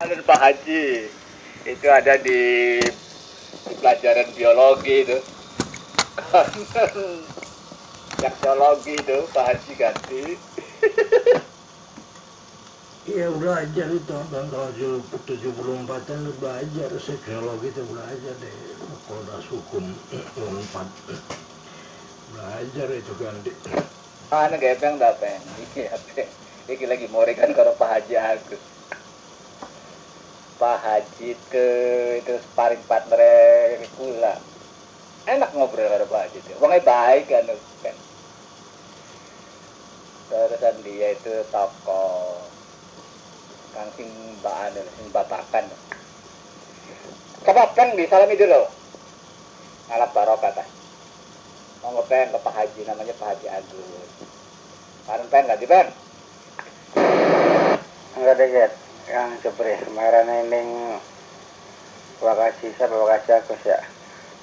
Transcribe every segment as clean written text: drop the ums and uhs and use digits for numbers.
Anu Pak Haji, itu ada di pelajaran biologi itu. Seksologi itu Pak Haji ganti. Iya belajar itu tahun 74-an belajar seksologi itu belajar deh Fakultas Hukum Unpad belajar itu kan di Anu gepeng dah peng, iki lagi more kan kalau Pak Haji Agus. Pak Haji itu sparring partner kula. Enak ngobrol karo Pak Haji itu, wongnya baik kan. Terusan dia itu tokoh kang sing mbak anu sing batakan. Coba peng disalami dulu. Ngalap barokah ta. Monggo peng ke Pak Haji, namanya Pak Haji Agus. Karun peng enggak di peng? Enggak deket yang jepre kemarin ini wakasi Agus ya.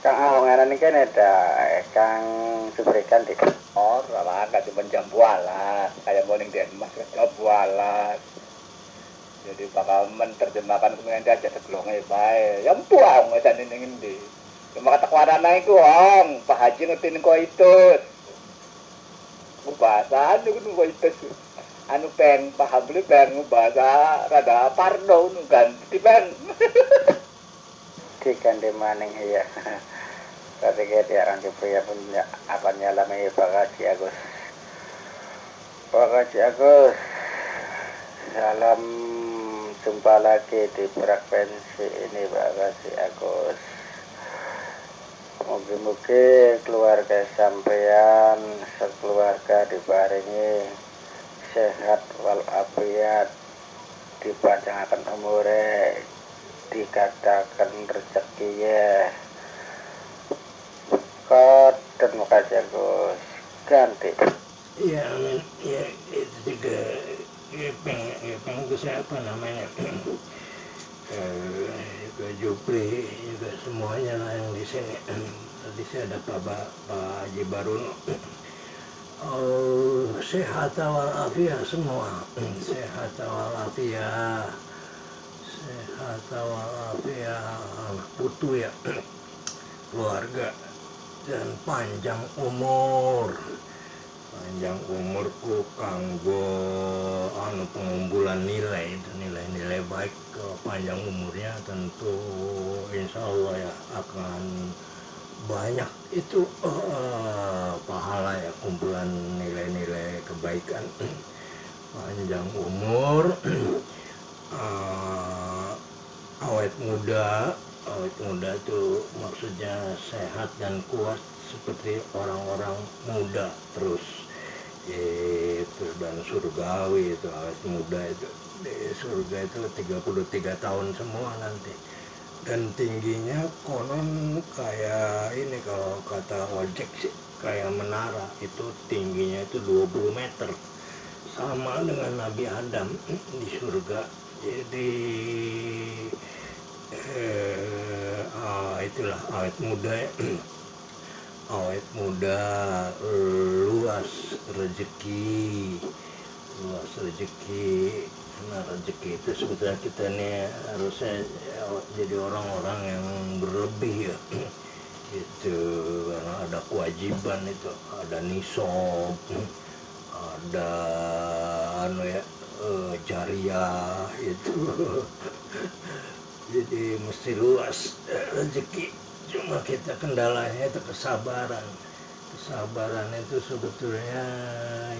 Kang Ahong ngaran iki kan ada Kang jebrekan dik. Oh, ora enggak cuma jambu alas, kayak morning Denmas jambu alas. Jadi bakal menerjemahkan kemudian dia aja segelongnya baik. Ya buang ngesan ini ngendi. Cuma kata kuarana itu Hong, Pak Haji ngertiin kok itu. Bahasa anu kok itu. Anu peng paham beli peng bahasa rada parno nu ganti peng. Diganti maning ya. Tapi dia orang pria punya apa nyalami Pak Haji Agus. Pak Haji Agus. Salam jumpa lagi di frekuensi ini Pak Haji Agus. Mugi-mugi keluarga sampeyan sekeluarga diparingi sehat walafiat, dipanjangkan umure, dikatakan rezeki ya. Terima kasih Agus. Ganti. iya amin ya itu juga Gepeng itu siapa namanya juga Jupri juga semuanya lah yang di sini. Tadi saya ada Pak Haji Baruno. Sehat walafiat semua, sehat walafiat, sehat walafiat, anak putu ya, keluarga dan panjang umur ku kanggo anu pengumpulan nilai itu nilai baik ke panjang umurnya tentu insya Allah ya akan banyak itu pahala ya kumpulan nilai-nilai kebaikan panjang umur awet muda itu maksudnya sehat dan kuat seperti orang-orang muda terus itu dan surgawi itu awet muda itu di surga itu 33 tahun semua nanti dan tingginya konon kayak ini kalau kata ojek sih kayak menara itu tingginya itu 20 meter sama dengan Nabi Adam di surga jadi itulah awet muda ya. Awet muda luas rezeki nah rezeki itu sebetulnya kita nih harusnya jadi orang-orang yang berlebih ya itu karena ada kewajiban itu ada nisab ada anu ya jariah itu jadi mesti luas rezeki cuma kita kendalanya itu kesabaran itu sebetulnya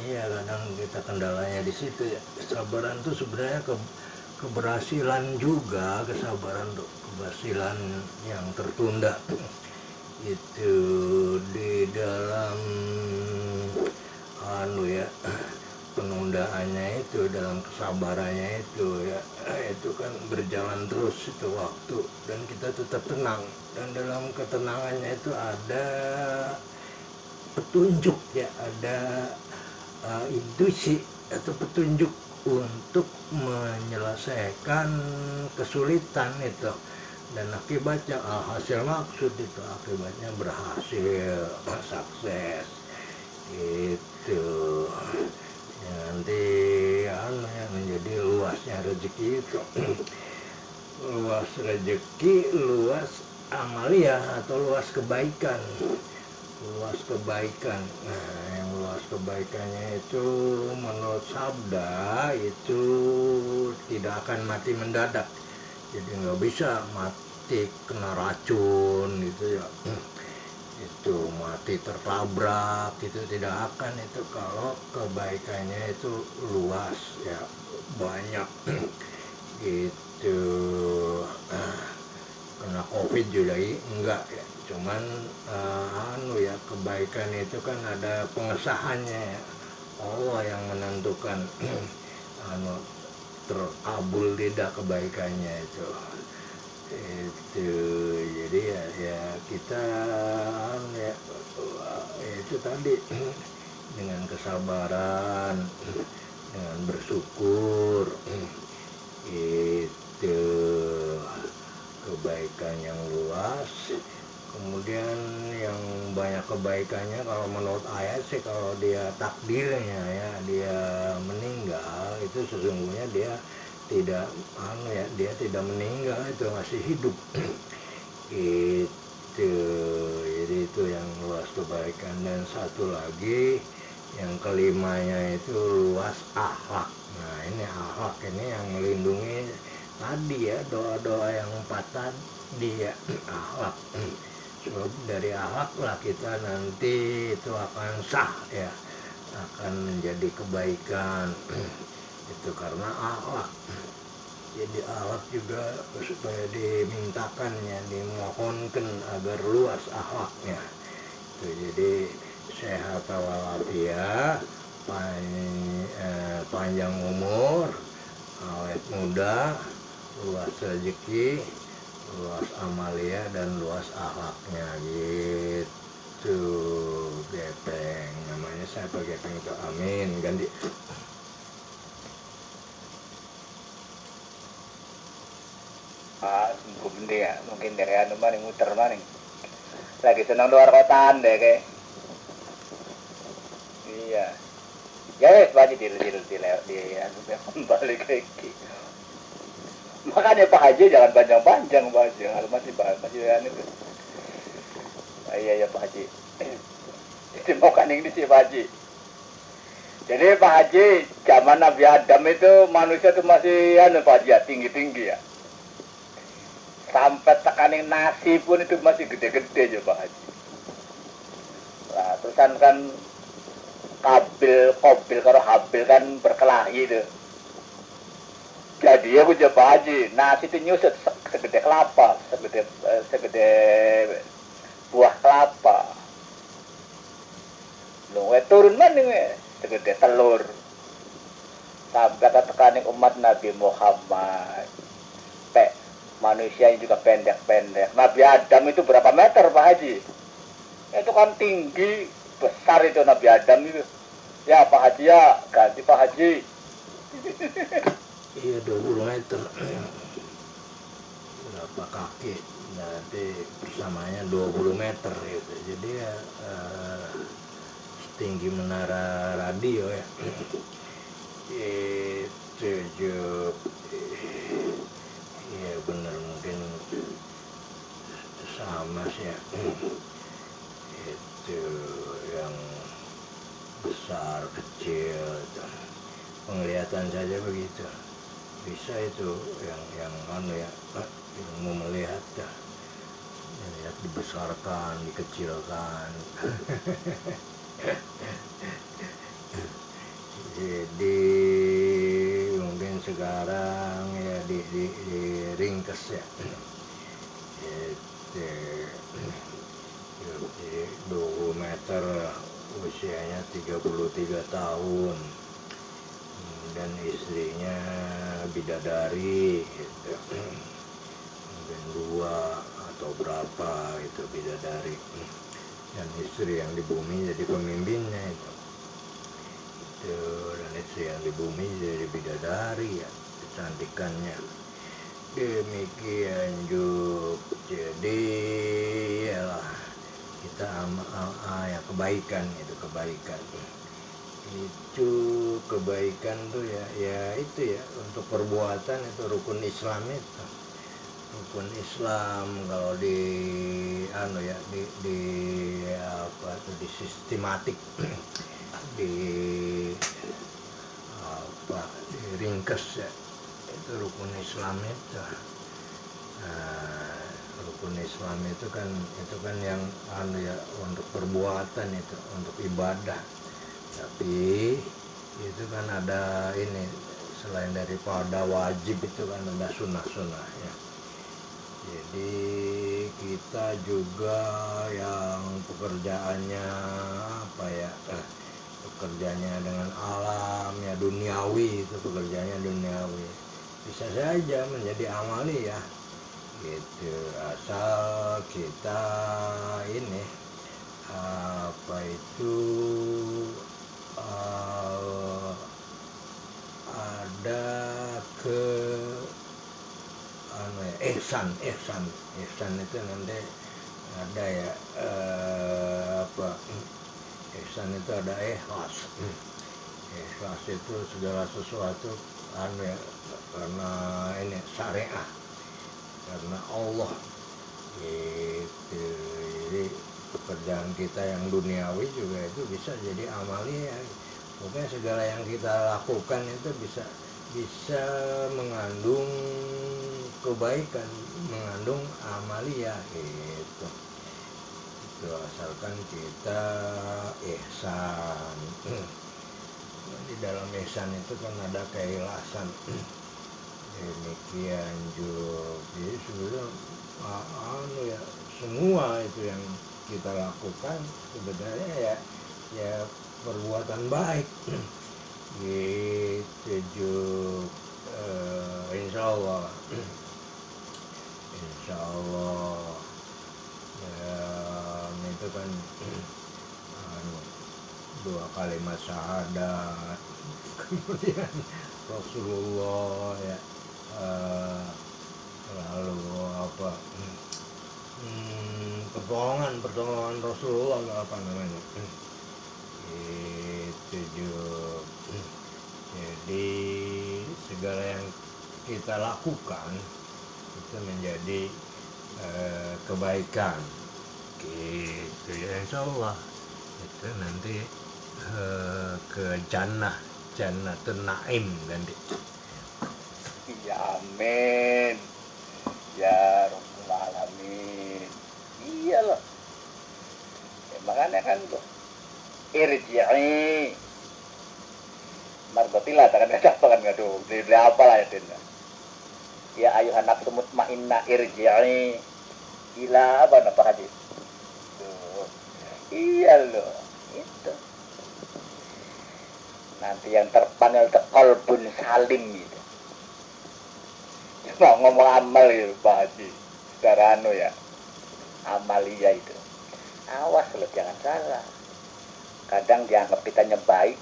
ya kadang kita kendalanya di situ ya kesabaran itu sebenarnya keberhasilan juga kesabaran untuk keberhasilan yang tertunda itu di dalam anu ya penundaannya itu dalam kesabarannya itu ya itu kan berjalan terus itu waktu dan kita tetap tenang dan dalam ketenangannya itu ada petunjuk ya ada intuisi atau petunjuk untuk menyelesaikan kesulitan itu dan akibatnya hasil maksud itu akibatnya berhasil sukses itu nanti yang menjadi luasnya rezeki itu luas rezeki, luas amalia atau luas kebaikan. Luas kebaikan. Nah, yang luas kebaikannya itu menurut sabda itu tidak akan mati mendadak. Jadi nggak bisa mati kena racun gitu ya. Itu mati tertabrak itu tidak akan, itu kalau kebaikannya itu luas ya, banyak gitu. Kena covid juga enggak ya, cuman ya kebaikan itu kan ada pengesahannya ya. Allah yang menentukan terkabul tidak kebaikannya itu. Jadi ya kita ya itu tadi dengan kesabaran, dengan bersyukur, itu kebaikan yang luas. Kemudian yang banyak kebaikannya kalau menurut ayat sih, kalau dia takdirnya ya dia meninggal, itu sesungguhnya dia tidak dia tidak meninggal, itu masih hidup. Itu jadi itu yang luas kebaikan. Dan satu lagi yang kelimanya itu luas akhlak. Nah ini akhlak ini yang melindungi tadi ya, doa-doa yang 4 tadi ya, akhlak. Sebab dari akhlak lah kita nanti itu akan sah ya, akan menjadi kebaikan. Itu karena akhlak. Jadi akhlak juga supaya dimintakannya, dimohonkan agar luas akhlaknya. Itu jadi sehat walafiat, panjang umur, awet muda, luas rezeki, luas amalia, dan luas akhlaknya gitu. Gepeng, namanya siapa Gepeng itu? Amin, ganti. Bende ya, mungkin dari anu maning muter maning. Lagi senang luar kotaan deh kayak. Iya. Ya wes baca di anu balik lagi. Makanya Pak Haji jangan panjang-panjang Pak Haji, kalau masih anu itu. Iya ya Pak Haji. Jadi mau kaning di si Pak Haji. Jadi Pak Haji, zaman Nabi Adam itu manusia itu masih anu Pak Haji ya, tinggi-tinggi ya. Sampai tekanin nasi pun itu masih gede-gede aja Pak Haji. Nah, terusan kan Kobil karo Habil kan berkelahi itu. Jadi ya Pak Haji, nasi itu nyusut segede kelapa, segede buah kelapa. Loh, turun mana nih? Segede telur. Sampai tekanin umat Nabi Muhammad. Manusia yang juga pendek-pendek. Nabi Adam itu berapa meter Pak Haji? Itu kan tinggi, besar itu Nabi Adam itu. Ya Pak Haji ya, ganti Pak Haji. Iya 20 meter. Berapa kaki? Nanti bersamanya 20 meter gitu. Jadi ya setinggi menara radio ya. Itu iya bener, mungkin sama sih ya. Itu yang besar kecil itu. Penglihatan saja begitu. Bisa itu yang anu ya, ilmu melihat ya. Melihat dibesarkan, dikecilkan. Jadi mungkin sekarang ya di ringkes ya. Itu 20 meter, usianya 33 tahun. Dan istrinya bidadari gitu. Mungkin 2 atau berapa itu bidadari. Dan istri yang di bumi jadi pemimpinnya itu. Dan istri yang di bumi jadi bidadari ya, kecantikannya. Demikian juga. Jadi ya kita ya kebaikan itu, kebaikan itu kebaikan tuh ya itu ya, untuk perbuatan itu rukun Islam itu. rukun Islam kalau di di apa tuh di sistematik di apa di ringkes ya, itu rukun Islam itu. Nah, rukun Islam itu kan yang untuk perbuatan, itu untuk ibadah, tapi itu kan ada ini, selain daripada wajib itu kan ada sunnah-sunnahnya. Jadi kita juga yang pekerjaannya pekerjaannya dengan alam ya, duniawi, itu pekerjaannya duniawi, bisa saja menjadi amali ya gitu, asal kita ini ada ke ihsan itu nanti ada ya, ihsan itu ada ikhlas itu segala sesuatu karena ini syariah, karena Allah gitu. Jadi pekerjaan kita yang duniawi juga itu bisa jadi amalia. Pokoknya segala yang kita lakukan itu bisa mengandung kebaikan, mengandung amalia gitu. Itu asalkan kita ihsan. Di dalam ihsan itu kan ada keikhlasan. Demikian juga. Jadi sebenarnya semua itu yang kita lakukan sebenarnya ya perbuatan baik. Gitu juga. Insya Allah dan itu kan 2 kalimat syahadat, kemudian Rasulullah ya, lalu pertolongan Rasulullah itu juga. Jadi segala yang kita lakukan itu menjadi kebaikan gitu ya, insya Allah itu nanti ke Jannatun Naim nanti. Ya amin ya rabbal alamin. Iya loh ya, makanya kan tuh irji'i margotilah takkan apa kan ngaduh dari apa lah ya dinda. Ya ayuhan nafsu mutmainnah irji'i ila apa hadis tuh. Iya loh itu nanti yang terpanel qalbun salim gitu. Cuma ngomong amal gitu Pak Haji secara ya amalia itu, awas loh jangan salah. Kadang dianggap kitanya baik,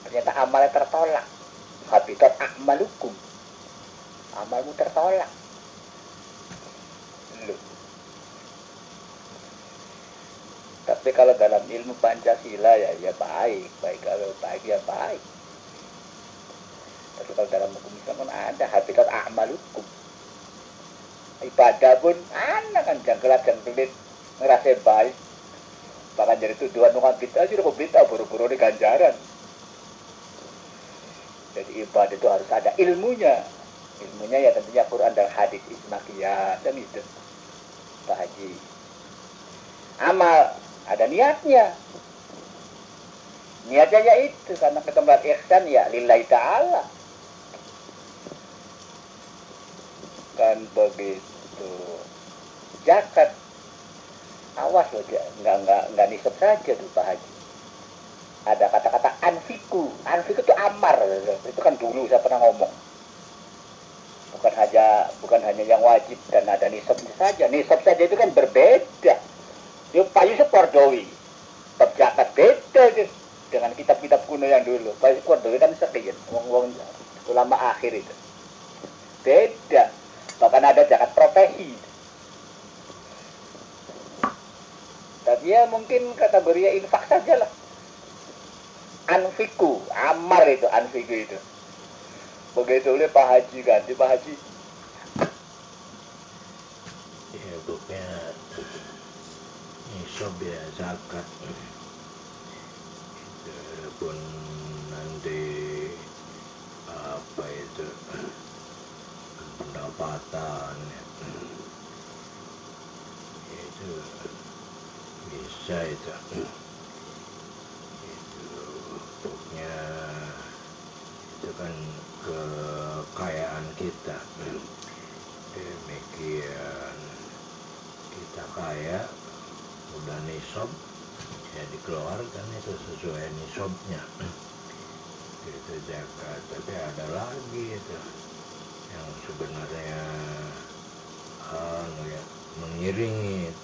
ternyata amalnya tertolak. Habitat a'malukum, amalmu tertolak loh. Tapi kalau dalam ilmu Pancasila ya baik kalau baik ya baik. Tapi kalau dalam hukum Islam kan ada habitat a'malukum. Ibadah pun anak kan jangkelat-jangkelit ngerasa baik, bahkan jadi tuduhan nukan bid'ah sih kok bid'ah buru-buru di ganjaran. Jadi ibadah itu harus ada ilmunya ya tentunya Quran dan hadis ijma qiyas dan itu Pak Haji. Amal ada niatnya yaitu karena ketempat ihsan ya lillahi ta'ala kan begitu. Zakat awas loh, nggak nisab saja tuh Pak Haji. Ada kata-kata anfiku itu amar, itu kan dulu saya pernah ngomong. Bukan hanya yang wajib dan ada nisabnya saja. Nisab saja itu kan berbeda. Yuk Pak Yusuf Kordowi, bab zakat beda gitu dengan kitab-kitab kuno yang dulu. Pak Yusuf Kordowi kan sekian, wong ulama akhir itu beda. Bahkan ada zakat profesi. Tapi ya mungkin kategorinya infak saja lah. Anfiku, amar itu anfiku itu. Begitu oleh Pak Haji ganti Pak Haji. ya pokoknya nisab ya zakat itu pun nanti apa itu pendapatan itu bisa itu pokoknya itu kan kekayaan kita demikian kita kaya udah nisab ya dikeluarkan itu sesuai nisabnya itu zakat. Tapi ada lagi itu yang sebenarnya ya, mengiringi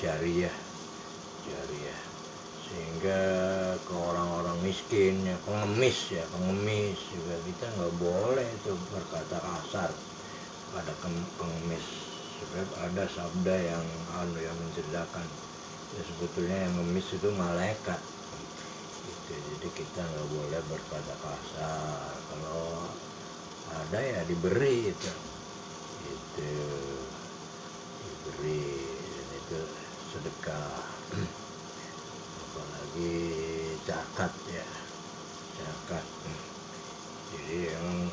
jariah sehingga ke orang-orang miskin ya, pengemis juga kita nggak boleh itu berkata kasar pada pengemis, sebab ada sabda yang yang menceritakan ya, sebetulnya yang ngemis itu malaikat gitu. Jadi kita nggak boleh berkata kasar, kalau ada ya diberi itu diberi, dan itu sedekah. Apalagi zakat ya, zakat. Jadi yang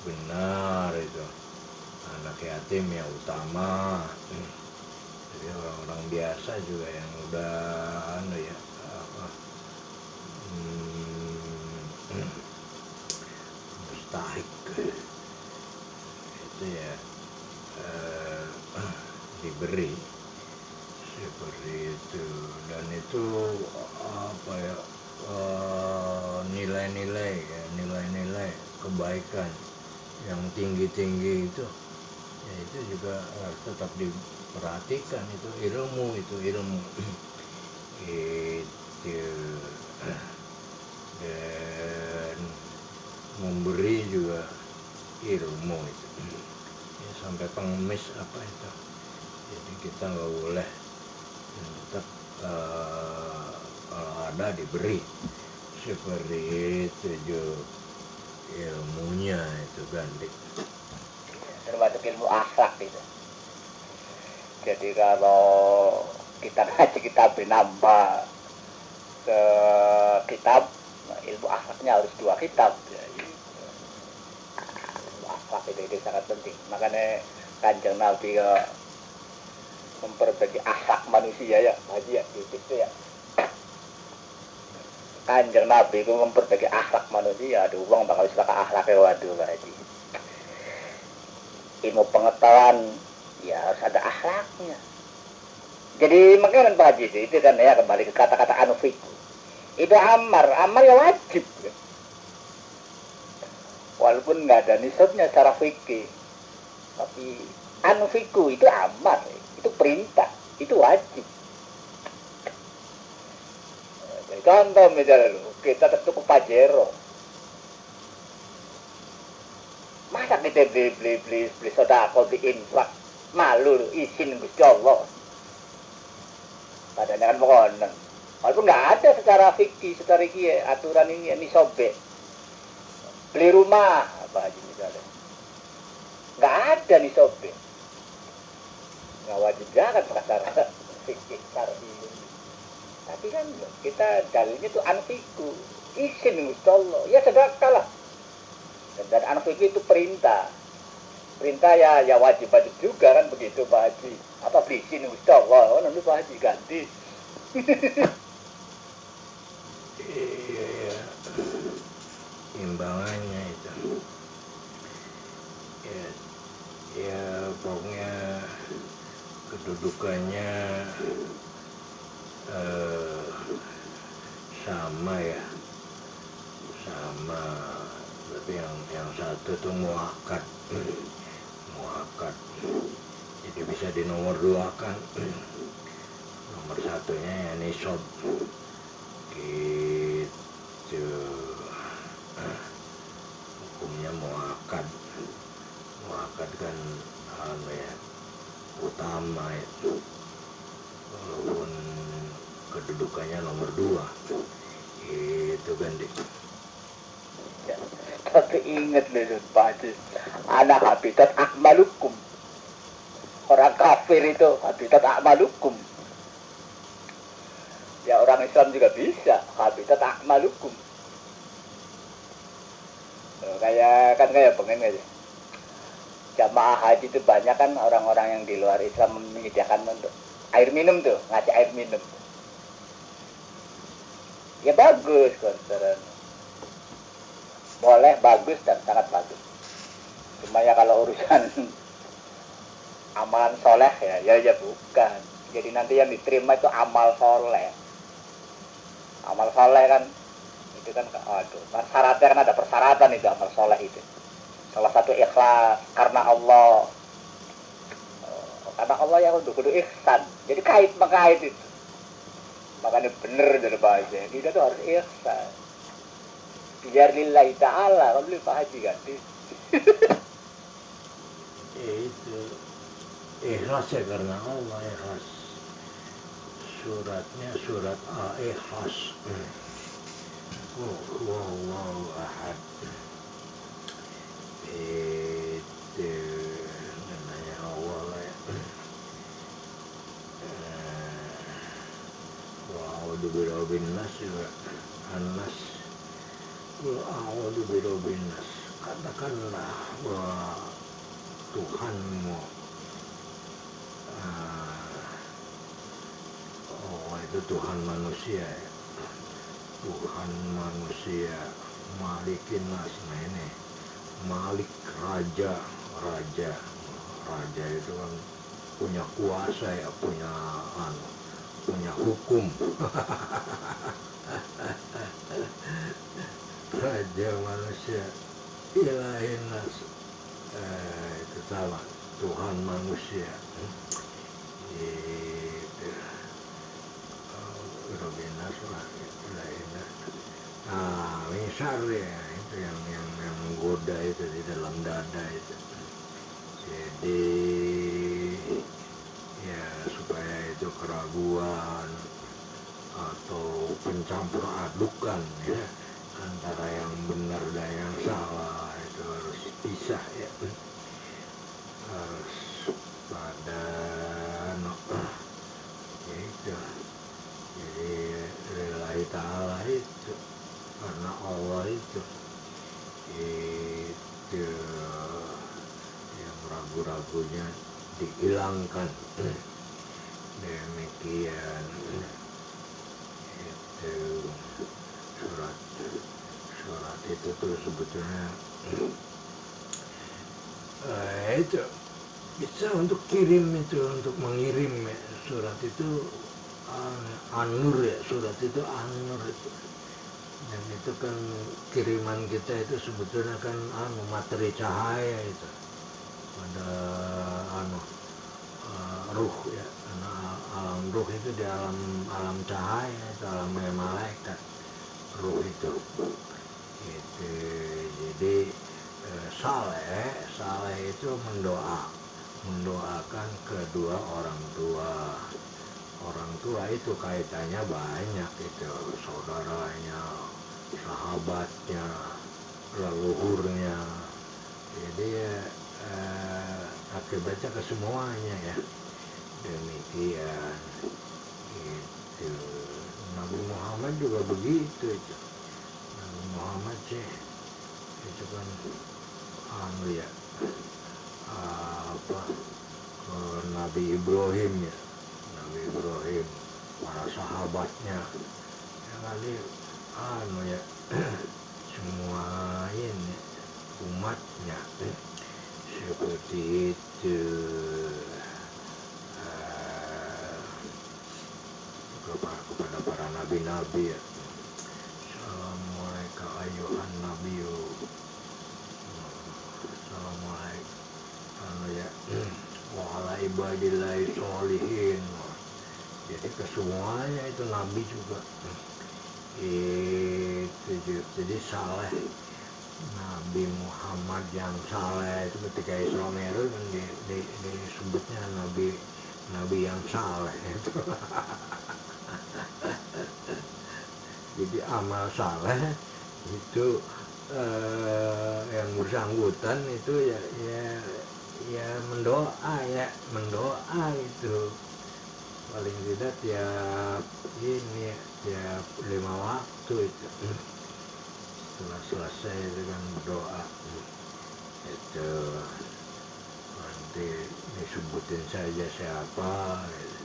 benar itu anak yatim yang utama. Jadi orang-orang biasa juga yang udah ya mustahik itu ya diberi seperti itu. Dan itu apa ya, nilai-nilai kebaikan yang tinggi itu ya, itu juga harus tetap diperhatikan. Itu ilmu itu dan memberi juga ilmu itu ya, sampai pengemis apa itu. Jadi kita nggak boleh, tetap kalau ada diberi seperti itu ilmunya itu ganti. Termasuk ilmu akhlak itu. Jadi kalau kita ngaji kitab nambah ke kitab, ilmu akhlaknya harus 2 kitab. Jadi, ilmu akhlak itu sangat penting. Makanya Kanjeng Nabi memperbaiki akhlak manusia ya, Haji ya, gitu ya. Kanjeng Nabi itu memperbaiki akhlak manusia. Aduh, uang bakal selaka akhlaknya, waduh Haji. Ilmu pengetahuan ya harus ada akhlaknya. Jadi makanya Pak Haji itu kan ya, kembali ke kata-kata anufiku. Itu amar ya wajib. Walaupun nggak ada nisabnya secara fikih, tapi anufiku itu amar, itu perintah, itu wajib. Contoh misalnya kita cukup pajero, masa kita beli sodako, beli infak, malu izin Gusti Allah. Padahal kan mohon, walaupun nggak ada secara fikih, secara aturan ini sobe. Beli rumah apa aja misalnya, nggak ada sobe, nggak wajib zakat secara fikih syar'i. Tapi kan kita dalilnya tuh anfiku, izin Gusti Allah, ya sedekah lah. Dan anfiku itu perintah ya wajib juga kan begitu Pak Haji. Apa beli izin Gusti Allah, oh nanti Pak Haji ganti. Iya, imbangannya itu ya pokoknya kedudukannya sama, tapi yang satu tuh muakkad, jadi bisa dinomor 2kan. Nomor satunya ya nisab gitu, hukumnya muakkad kan ya utama itu, walaupun kedudukannya nomor 2 itu kan Ya, tapi ingat loh Pak Haji, anak habitat akmalukum, orang kafir kafir itu habitat a'malukum. Ya orang Islam juga bisa habitat a'malukum. Kayak pengen aja. Jamaah haji itu banyak kan orang-orang yang di luar Islam menyediakan untuk air minum tuh, ngasih air minum. Ya bagus konseran. Boleh, bagus dan sangat bagus. Cuma ya kalau urusan amalan soleh ya bukan. Jadi nanti yang diterima itu amal soleh. Amal soleh kan itu kan syaratnya kan ada persyaratan itu amal soleh itu. Salah satu ikhlas karena Allah. Karena Allah yang kudu ihsan. Jadi mengkait itu. Makanya bener dari bahasa. Kita tuh harus ihsan. Biar lillahi ta'ala. Kamu beli Pak Haji kan? Itu ikhlas ya karena Allah, ikhlas. Suratnya surat Al-Ikhlas. Wallahu ahad. Itu namanya Allah ya. Wa'udhu birobin nas juga. An-nas. Wa'udhu birobin nas. Katakanlah bahwa Tuhanmu itu Tuhan manusia ya. Tuhan manusia Malikin nas. Nah ini Malik raja itu kan punya kuasa ya, punya hukum. Raja manusia ilahin nas, itu sama Tuhan manusia. Itu Robin nas lah, ilahin nas. Nah, misal ya itu yang menggoda itu di dalam dada itu. Jadi ya supaya itu keraguan atau pencampur adukan ya antara yang benar dan yang salah itu harus pisah ya, harus pada itu. Jadi lillahi ta'ala itu karena Allah itu yang ragu-ragunya dihilangkan. Demikian itu surat itu tuh sebetulnya itu bisa untuk kirim itu, untuk mengirim ya. Surat itu An-Nur ya, surat itu An-Nur itu. Dan itu kan kiriman kita itu sebetulnya kan materi cahaya itu pada ruh ya, karena alam ruh itu di alam cahaya itu alam malaikat ruh itu. Jadi saleh itu mendoakan kedua orang tua itu kaitannya banyak itu, saudaranya, sahabatnya, leluhurnya. Jadi akibatnya ke semuanya ya. Demikian itu. Nabi Muhammad juga begitu itu. Nabi Muhammad sih itu kan ya Nabi Ibrahim ya, Nabi Ibrahim, para sahabatnya ya kali ya semua ini umatnya seperti itu. Kepada para nabi-nabi ya. Assalamualaikum ayuhan nabiyu. Assalamualaikum ya. Wa ala ibadillahi sholihin. Jadi kesemuanya itu nabi juga. Itu jadi saleh. Nabi Muhammad yang saleh itu ketika Isra Mi'raj disebutnya nabi yang saleh itu. Jadi amal saleh itu yang bersangkutan itu ya mendoa itu paling tidak tiap ini ya, tiap 5 waktu itu setelah selesai dengan berdoa itu nanti disebutin saja siapa gitu.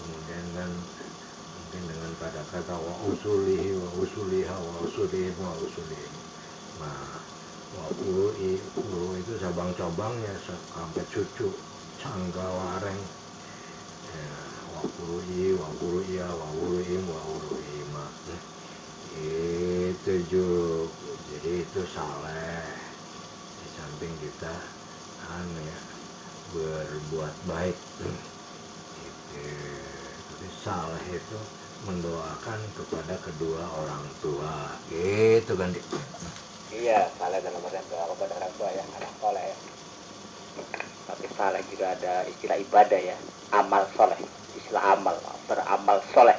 Kemudian kan mungkin dengan kata-kata wa usulihi wa usuliha wa usulihim wa usulihim. Nah, wa ului itu cabang-cabangnya sampai cucu cangga wareng ya, wa ului wa uluiya wa uluim wa uluima itu juga. Jadi itu saleh di samping kita ya berbuat baik gitu. Jadi saleh itu mendoakan kepada kedua orang tua gitu kan. Iya, saleh dalam artian doa kepada orang tua ya, anak soleh. Tapi saleh juga ada istilah ibadah ya, amal soleh, istilah amal, beramal soleh.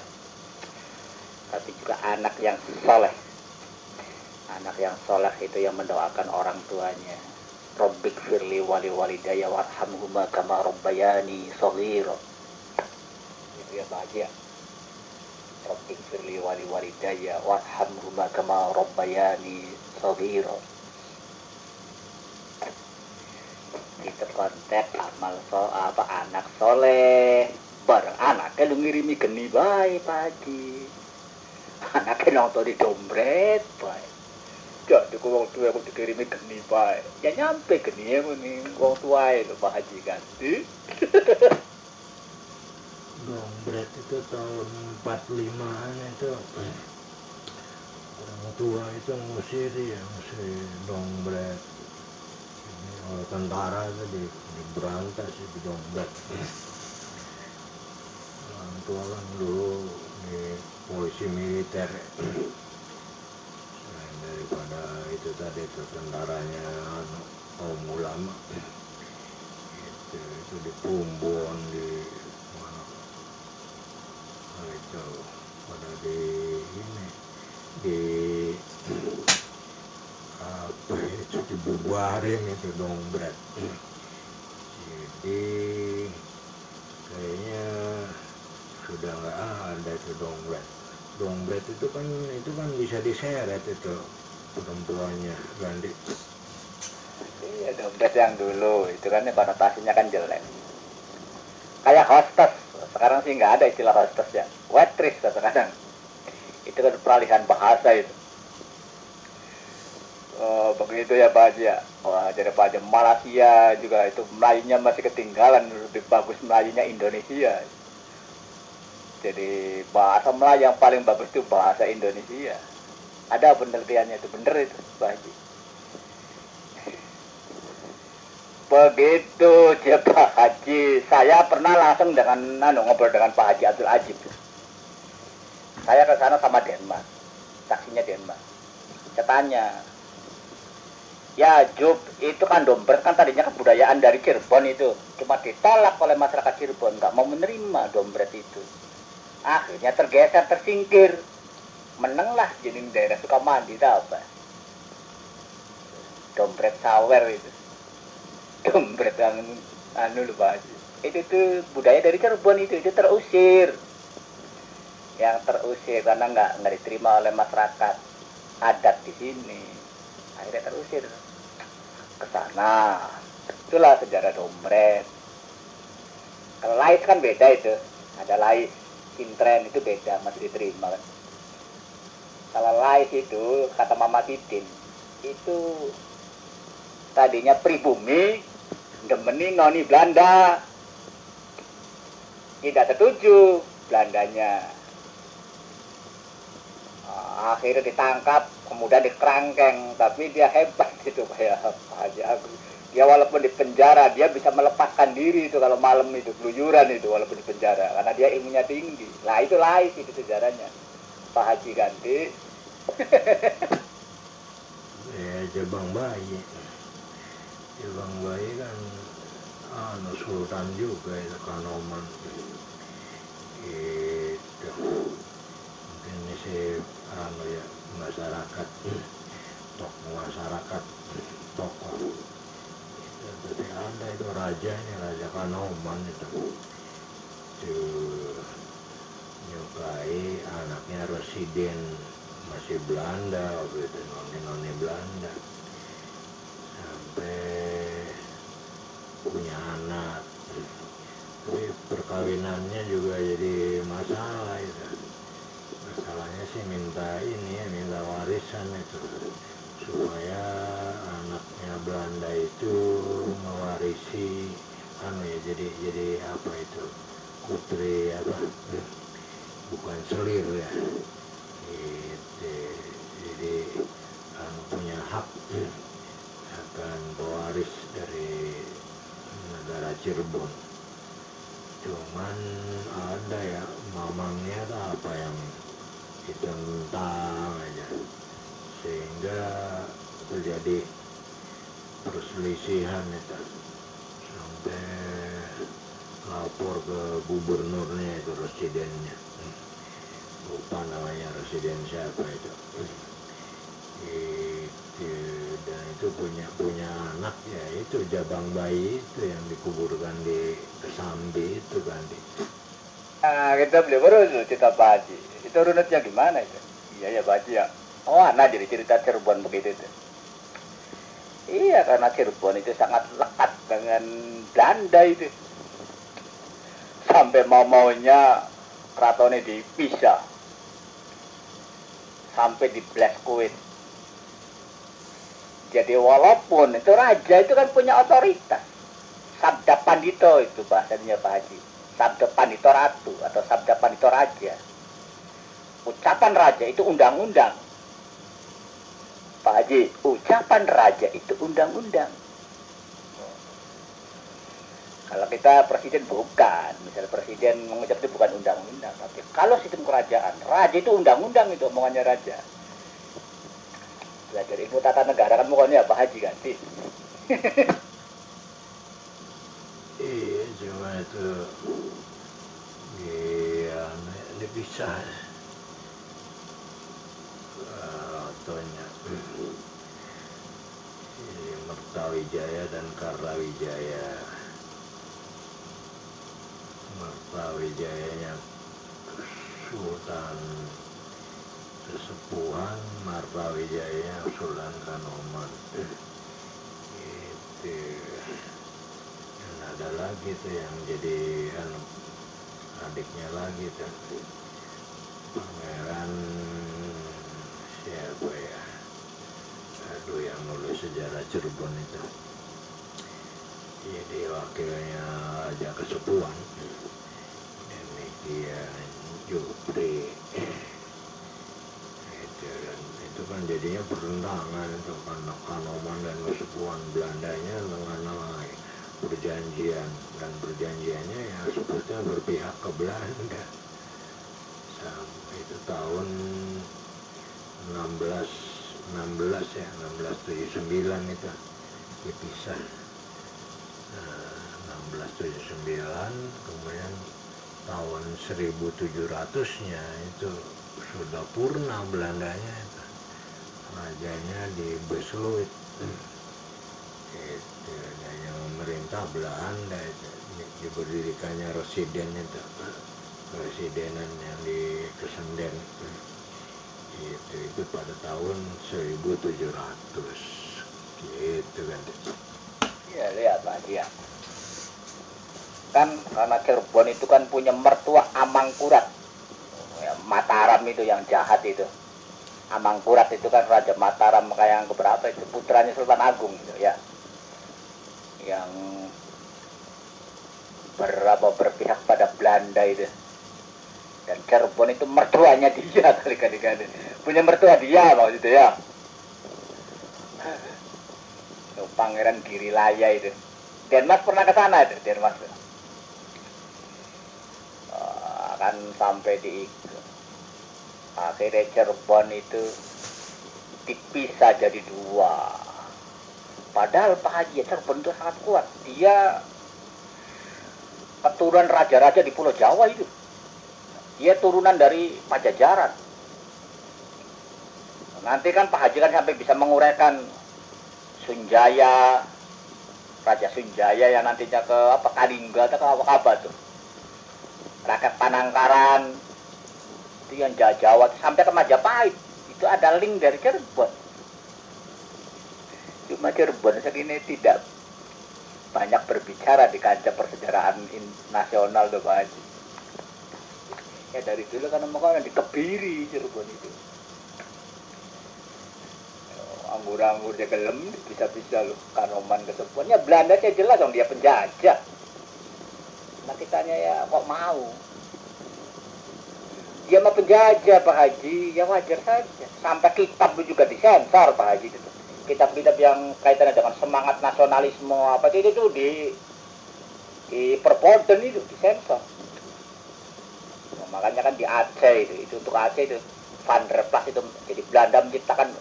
Tapi juga anak yang soleh. Anak yang soleh itu yang mendoakan orang tuanya. Rabbik firli wali walidayya warhamhuma kama rabbayani shaghira. Itu ya bahagia. Rabbik firli wali walidayya warhamhuma kama rabbayani shaghira. Itu konteks amal anak soleh. Bareng anaknya lu ngirimi geni bae pagi. Anaknya nonton di dompet bae. Jadi wong tua aku dikirimi geni bae. Ya nyampe geni ya muni wong tuae lho Pak Haji ganti. Dompet itu tahun 45-an itu orang tua itu ngusir dompet. Oleh tentara itu diberantas di dompet. Orang tua kan dulu di polisi militer. Selain daripada itu tadi itu tentaranya kaum ulama. Itu di Plumbon di mana? Nah, itu pada di ini di apa itu dibubarin itu dompet. Jadi kayaknya sudah nggak ada itu dompet. Dompet itu kan bisa diseret itu perempuannya ganti. Iya dompet yang dulu itu kan konotasinya kan jelek. Kayak hostess. Sekarang sih nggak ada istilah hostess ya. Waitress sekarang. Itu kan peralihan bahasa itu. Oh, begitu ya Pak Haji ya. Wah, jadi Pak Haji Malaysia juga itu Melayunya masih ketinggalan, lebih bagus Melayunya Indonesia. Jadi bahasa Melayu yang paling bagus itu bahasa Indonesia. Ada penelitiannya itu, bener itu Pak Haji. Begitu dia Pak Haji, saya pernah langsung dengan ngobrol dengan Pak Haji Abdul Ajib. Saya ke sana sama Denmark, taksinya Denmark. Saya tanya, ya Jub, itu kan dompet kan tadinya kebudayaan dari Cirebon itu. Cuma ditolak oleh masyarakat Cirebon, nggak mau menerima dompet itu. Akhirnya tergeser, tersingkir. Menenglah jadi daerah Sukamandi, tahu apa? Dompet sawer itu. Dompet yang lupa aja. Itu tuh budaya dari Cirebon itu terusir. Yang terusir karena nggak diterima oleh masyarakat adat di sini. Akhirnya terusir ke sana. Itulah sejarah dompet. Kalau lais kan beda itu. Ada lais, sintren itu beda, masih diterima kan. Kalau lais itu kata Mama Titin itu tadinya pribumi demeni noni Belanda. Tidak setuju Belandanya. Akhirnya ditangkap, kemudian dikerangkeng, tapi dia hebat itu kayak Pak Haji Agus. Dia walaupun di penjara, dia bisa melepaskan diri itu kalau malam itu, keluyuran itu walaupun di penjara, karena dia ilmunya tinggi. Lah itu lais itu sejarahnya. Pak Haji ganti. Ya Jabang Bayi kan Sultan juga itu Kanoman itu mungkin ini sih ya masyarakat tokoh itu Jadi ada itu rajanya, Raja Kanoman itu nyukai anaknya residen masih Belanda waktu itu, noni Belanda, sampai punya anak. Tapi perkawinannya juga jadi masalah itu. Masalahnya sih minta warisan itu, supaya anaknya Belanda itu mewarisi jadi apa itu, putri apa, bukan selir ya gitu. Jadi punya hak akan pewaris dari negara Cirebon. Cuman ada ya mamangnya apa yang ditentang aja, sehingga terjadi perselisihan itu, sampai lapor ke gubernurnya itu, residennya, lupa namanya residen siapa itu. Dan itu punya anak ya, itu jabang bayi itu yang dikuburkan di Kesambi itu kan. Nah, kita beli baru cerita Pak Haji. Itu runutnya gimana itu? Iya ya Pak Haji ya. Oh, anak jadi cerita Cirebon begitu itu. Iya, karena Cirebon itu sangat lekat dengan Belanda itu. Sampai mau-maunya keratonnya dipisah. Sampai di Blaskowit. Jadi walaupun itu raja itu kan punya otoritas. Sabda Pandito itu bahasanya Pak Haji. Sabda Pandito Ratu atau Sabda Pandito Raja. Ucapan raja itu undang-undang. Pak Haji, ucapan raja itu undang-undang. Kalau kita presiden bukan. Misalnya presiden mengucap itu bukan undang-undang. Tapi kalau sistem kerajaan, raja itu undang-undang itu omongannya raja. Belajar ilmu tata negara kan pokoknya Pak Haji kan sih. Iya, cuma itu dia dipisah fotonya. Mertawijaya dan Kartawijaya. Mertawijayanya Sultan Sesepuhan, Martawijaya Sultan Kanoman. Itu. Dan ada lagi tuh yang jadi adiknya lagi tuh, Pangeran siapa ya? Aduh, yang nulis sejarah Cirebon itu. Jadi wakilnya Raja Kesepuan. Demikian Jupri. Itu kan jadinya bertentangan itu, karena Kanoman dan Kesepuan Belandanya mengenai perjanjian, dan perjanjiannya ya sebetulnya berpihak ke Belanda. Sampai itu tahun 1679 itu dipisah. 1679, kemudian tahun 1700-nya itu sudah purna Belandanya itu. Rajanya di Besluit. Itu yang memerintah Belanda itu, diberdirikannya residen itu, residenan yang di Kesenden itu pada tahun 1700 gitu kan. Iya, lihat Pak Haji ya. Kan karena Cirebon itu kan punya mertua Amangkurat. Ya, Mataram itu yang jahat itu. Amangkurat itu kan Raja Mataram kayak yang keberapa itu, putranya Sultan Agung gitu ya. Yang berpihak pada Belanda itu. Dan Cirebon itu mertuanya dia kali-kali. Punya mertua dia maksudnya ya. Pangeran Girilaya itu. Denmas pernah ke sana itu, Denmas. Kan sampai di akhirnya Cirebon itu dipisah jadi dua. Padahal Pak Haji, Cirebon itu sangat kuat. Dia keturunan raja-raja di Pulau Jawa itu. Dia turunan dari Pajajaran. Nanti kan Pak Haji kan sampai bisa menguraikan Sunjaya, Raja Sunjaya yang nantinya ke apa Kalingga atau apa tuh, rakyat Panangkaran itu yang Jawa sampai ke Majapahit itu ada link dari Cirebon. Cuma Cirebon segini tidak banyak berbicara di kancah persejarahan nasional tuh Pak Haji. Ya dari dulu kan makanya dikebiri Cirebon itu. Anggur-anggur dia gelem bisa-bisa loh Kanoman kesepuan. Ya Belanda saya jelas dong dia penjajah. Nah kitanya ya kok mau. Dia mah penjajah Pak Haji, ya wajar saja. Sampai kitab juga disensor Pak Haji itu. Kitab-kitab yang kaitannya dengan semangat nasionalisme apa itu tuh di Perpoden itu disensor. Nah, makanya kan di Aceh itu untuk Aceh itu Van der Plas itu jadi Belanda menciptakan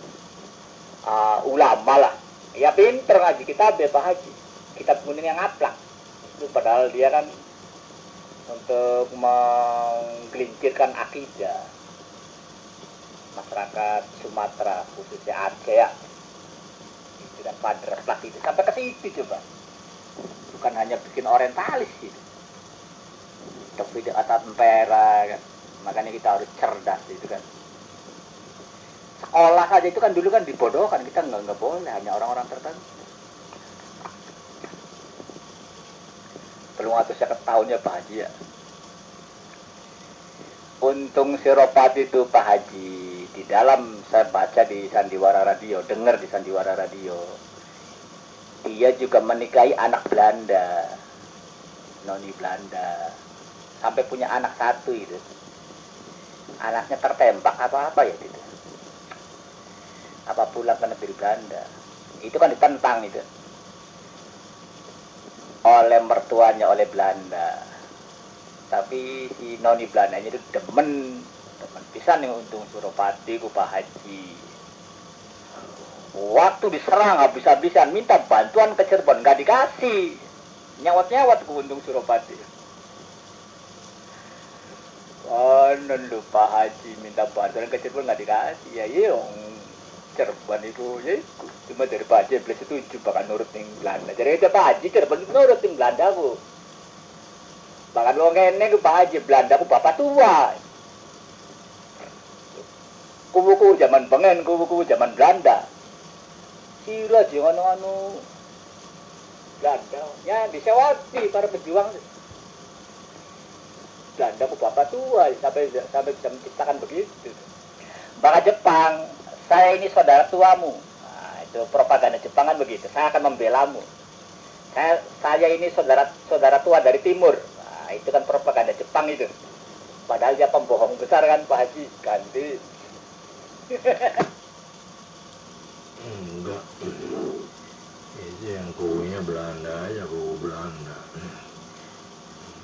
ulama lah, ya pinter ngaji kitab ya Pak Haji, kitab kuning yang ngaplak itu padahal dia kan untuk menggelincirkan akidah masyarakat Sumatera khususnya Aceh ya, itu kan Van der Plas itu sampai ke situ coba, bukan hanya bikin orientalis gitu, tapi di atas empera kan, makanya kita harus cerdas itu kan. Sekolah saja itu kan dulu kan dibodohkan, kita nggak boleh, hanya orang-orang tertentu. Belum atau saya tahunnya Pak Haji ya. Untung Siropati itu Pak Haji di dalam saya baca di Sandiwara Radio, dengar di Sandiwara Radio, dia juga menikahi anak Belanda, noni Belanda, sampai punya anak satu itu. Anaknya tertembak apa ya itu. Apa pulang ke negeri Belanda itu kan ditentang itu oleh mertuanya oleh Belanda, tapi si noni Belandanya itu demen pisan yang untung Suropati ku Pak Haji. Waktu diserang habis-habisan minta bantuan ke Cirebon nggak dikasih, nyawat-nyawat ku untung Suropati. Lu Pak Haji minta bantuan ke Cirebon nggak dikasih, ya iya Cirebon itu ya cuma dari Pak Haji beli setuju bahkan nurut ning Belanda. Jadi itu Pak Haji Cirebon nurut ning Belanda bu. Bahkan lo ngene ku Pak Haji Belanda ku bapak tua. Kubu-kubu zaman pengen, kubu-kubu zaman Belanda. Sira jangan anu Belanda. Ya disewati para pejuang. Belanda ku bapak tua sampai bisa menciptakan begitu. Bahkan Jepang, saya ini saudara tuamu. Nah, itu propaganda Jepang kan begitu. Saya akan membelamu. Saya ini saudara tua dari timur. Nah, itu kan propaganda Jepang itu. Padahal dia pembohong besar kan Pak Haji. Ganti. Enggak. Itu yang kubunya Belanda aja, kubu Belanda.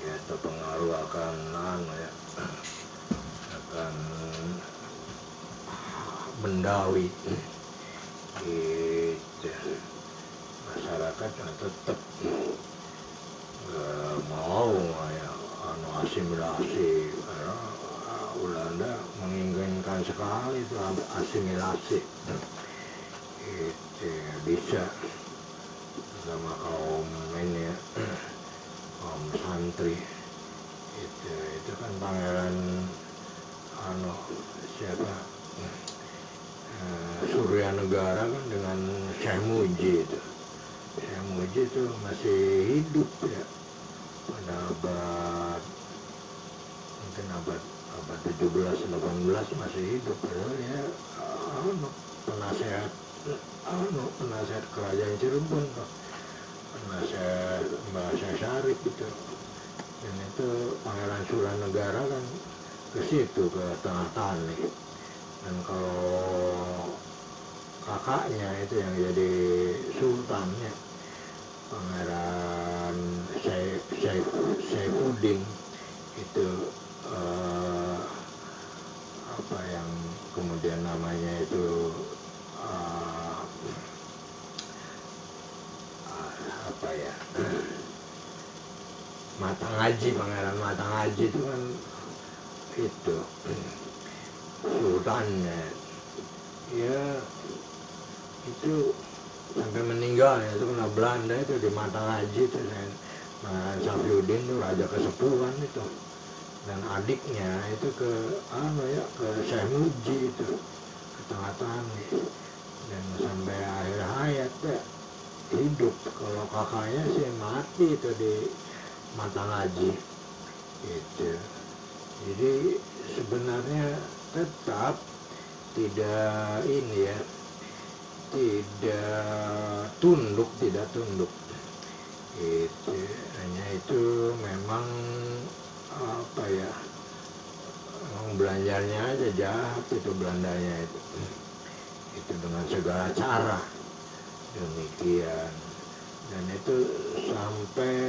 Ya terpengaruh akan ya. Akan Bendawi gitu. Masyarakat tetap nggak mau ya asimilasi karena Belanda menginginkan sekali itu asimilasi itu bisa sama kaum ini ya, kaum santri itu kan pangeran siapa Surya Negara kan dengan Syekh Muji itu. Syekh Muji itu masih hidup ya pada mungkin abad 17-18 masih hidup, padahal ya penasehat kerajaan Cirebon, penasehat Mbah Syekh Syarif itu. Dan itu Pangeran Surya Negara kan ke situ, ke Tengah Tani. Dan kalau kakaknya itu yang jadi sultannya Pangeran Saifuddin itu apa yang kemudian namanya itu apa ya Matangaji, Pangeran Matangaji itu kan itu sultannya ya itu sampai meninggal ya, itu kena Belanda itu di Mata Ngaji itu. Nah, Safiuddin itu raja kesepuhan itu, dan adiknya itu ke ke Syekh Muji itu, ke tengah-tengah, dan sampai akhir hayat ya hidup. Kalau kakaknya sih mati itu di Mata Ngaji itu. Jadi sebenarnya tetap tidak ini ya, tidak tunduk itu, hanya itu memang apa ya, memang belanjanya aja jahat itu Belandanya itu dengan segala cara demikian. Dan itu sampai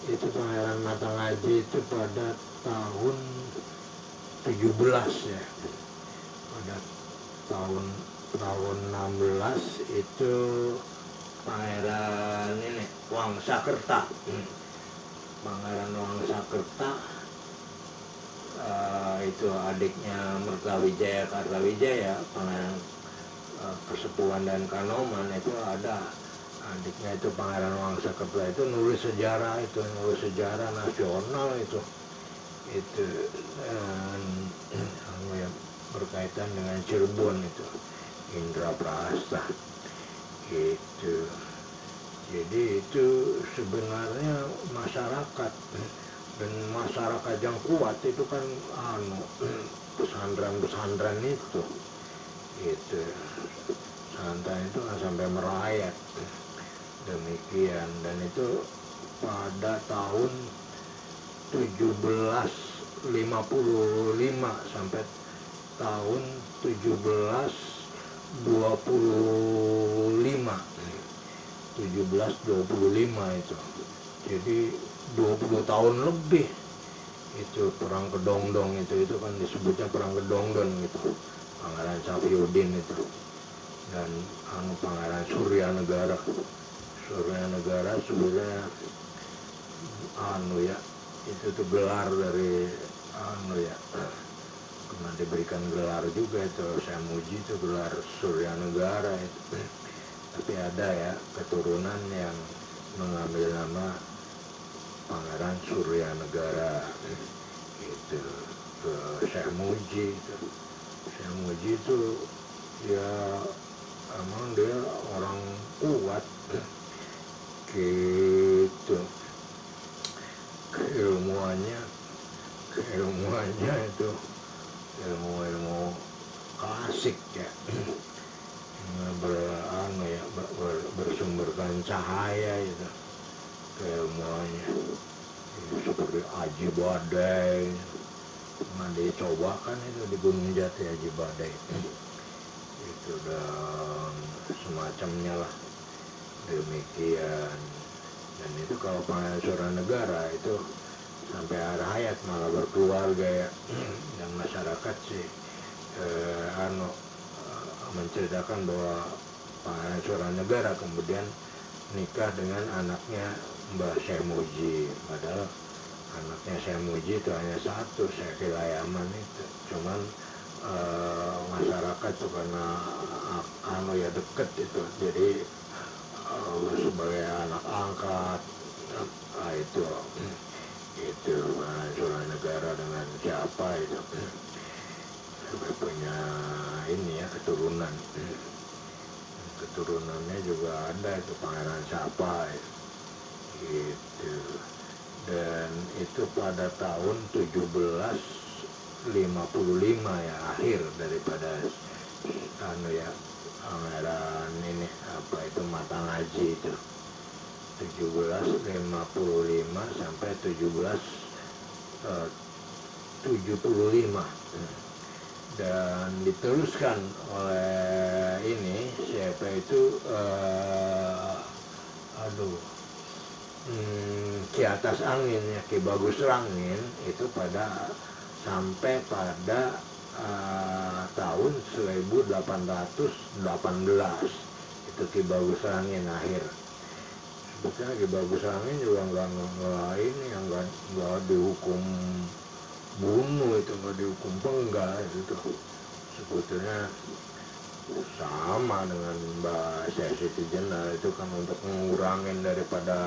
itu Pangeran Mata Ngaji itu pada tahun 17 ya, pada tahun 16 itu Pangeran ini Wangsakerta, Pangeran Wangsakerta itu adiknya Mertawijaya Kartawijaya, Pangeran Kesepuhan dan Kanoman itu ada adiknya itu Pangeran Wangsakerta itu nulis sejarah nasional itu ya, berkaitan dengan Cirebon itu, Indraprasta gitu. Jadi itu sebenarnya masyarakat, dan masyarakat yang kuat itu kan pesantren itu pesantren itu kan sampai merayat demikian. Dan itu pada tahun 1755 sampai tahun 1725 itu. Jadi 20 tahun lebih itu perang Kedongdong itu kan disebutnya perang Kedongdong gitu. Pangeran Safiuddin itu dan Pangeran Suryanegara sebenarnya ya itu tuh gelar dari pernah diberikan gelar juga itu Syekh Muji itu gelar Suryanegara itu. Tapi ada ya keturunan yang mengambil nama Pangeran Suryanegara itu ke Syekh Muji itu. Syekh Muji itu ya emang dia orang kuat gitu, keilmuannya itu ilmu klasik ya, bersumberkan cahaya itu keilmuannya seperti Aji Badai. Pernah dicobakan itu di Gunung Jati Aji Badai itu, dan semacamnya lah demikian. Dan itu kalau Pangeran Suryanegara itu sampai akhir hayat malah berkeluarga ya, dan masyarakat sih menceritakan bahwa Pangeran Suryanegara kemudian nikah dengan anaknya Mbah Syekh Muji, padahal anaknya Syekh Muji itu hanya satu, Syekh Ilayaman itu. Cuman masyarakat tuh karena ya deket itu, jadi sebagai anak angkat itu Suryanegara dengan siapa itu sampai punya ini ya keturunannya juga ada itu Pangeran siapa itu. Dan itu pada tahun 1755 ya, akhir daripada Pangeran ini Mata Ngaji itu 1755 sampai 1775, dan diteruskan oleh ini siapa itu Ki Atas Angin ya, Ki Bagus Rangin itu sampai pada tahun 1818 itu Ki Bagus Rangin akhir. Sebetulnya Ki Bagus Rangin juga nggak dihukum bunuh itu, nggak dihukum penggal itu. Sebetulnya sama dengan bahasa Siti Jenar itu kan untuk mengurangin daripada